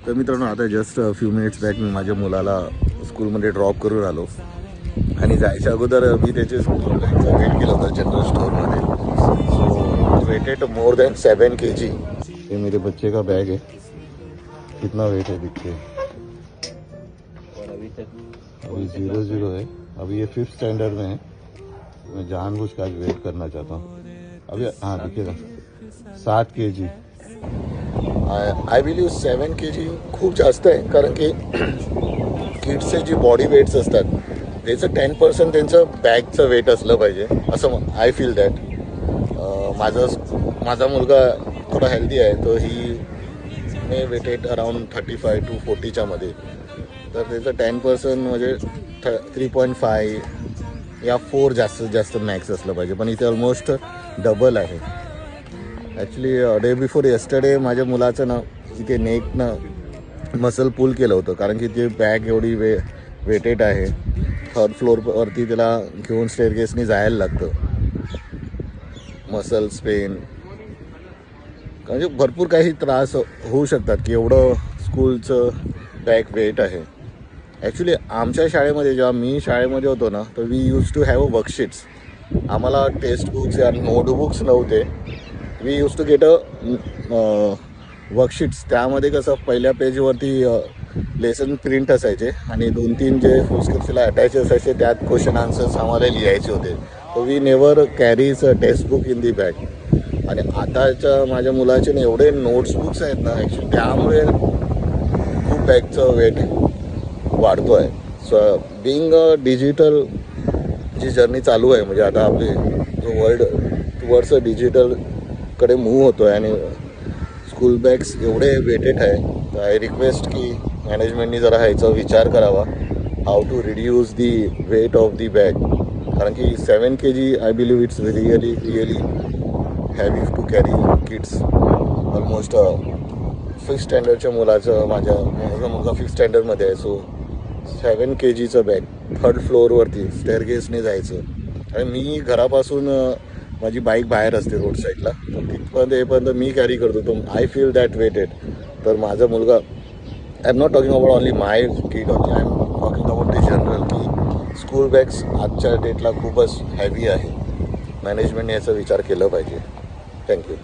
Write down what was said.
तर मित्रांनो, आता जस्ट फ्यू मिनिट्स बॅक मी माझ्या मुलाला स्कूलमध्ये ड्रॉप करून आलो आणि जायच्या अगोदर मी त्याचे वेट केलं होतं जनरल स्टोरमध्ये. So weighted more than 7 kg. ये मेरे बच्चे का बैग है. कितना वेट है देखिए. अभी 0-0 है. अभी ये 5th स्टैंडर्ड में है. मैं जानबूझ के आज वेट करना चाहता हूँ. अभी हाँ दिखेगा 7 kg. आय बिलीव 7 kg खूप जास्त आहे, कारण की किड्सचे जी बॉडी वेट्स असतात त्याचं 10% त्यांचं बॅगचं वेट असलं पाहिजे, असं आय फील दॅट. माझा मुलगा थोडा हेल्दी आहे, तो ही मे वेटेड अराउंड 35 to 40च्या मध्ये. तर त्याचं 10% म्हणजे 3.5 या 4 जास्तीत जास्त मॅक्स असलं पाहिजे, पण इथे ऑलमोस्ट डबल आहे. ॲक्च्युली डे बिफोर यस्टरडे माझ्या मुलाचं ना इथे नेकनं मसल पुल केलं होतं, कारण की ते बॅग एवढी वेटेड आहे. 3rd फ्लोअरवरती त्याला घेऊन स्टेअरकेसनी जायला लागतं. मसल्स पेन म्हणजे भरपूर काही त्रास होऊ शकतात की एवढं स्कूलचं बॅग वेट आहे. ॲक्च्युली आमच्या शाळेमध्ये जेव्हा मी शाळेमध्ये होतो ना, तर we use to have worksheets. आम्हाला टेक्स्ट बुक्स या नोटबुक्स नव्हते. We use to get worksheets. त्यामध्ये कसं पहिल्या पेजवरती लेसन प्रिंट असायचे आणि 2-3 जे फुलस्क्रिप्टला अटॅच असायचे, त्यात क्वेश्चन आन्सर्स आम्हाला लिहायचे होते. So we never carries a text book in the bag. आणि आताच्या माझ्या मुलाचे ना एवढे नोट्स बुक्स आहेत ना, ॲक्च्युली त्यामुळे खूप बॅगचं वेट वाढतो आहे. सो बिंग अ डिजिटल जी जर्नी चालू आहे, म्हणजे आता आपली जो वर्ल्ड टुवर्ड्स डिजिटलकडे मूव्ह होतो आहे आणि स्कूल बॅग्स एवढे वेटेड आहे. तर आय रिक्वेस्ट की मॅनेजमेंटनी जरा ह्याचा विचार करावा, how to reduce the weight of the bag. कारण की 7 kg I believe it's really heavy to carry kids. Almost 5th स्टँडर्डच्या मुलाचं माझा मुलगा 5th स्टँडर्डमध्ये आहे. सो 7 kgचं बॅग 3rd फ्लोअरवरती स्टेअरकेसने जायचं. आणि मी घरापासून माझी बाईक बाहेर असते रोड साईडला, तर तिथपर्यंत येईपर्यंत मी कॅरी करतो. तो आय फील दॅट वेटेड. तर माझा मुलगा, I am not talking about only my kid only, I am talking about the general, की स्कूल बॅग्स आजच्या डेटला खूपच हॅवी आहे. मॅनेजमेंटने याचा विचार केला पाहिजे. थँक्यू.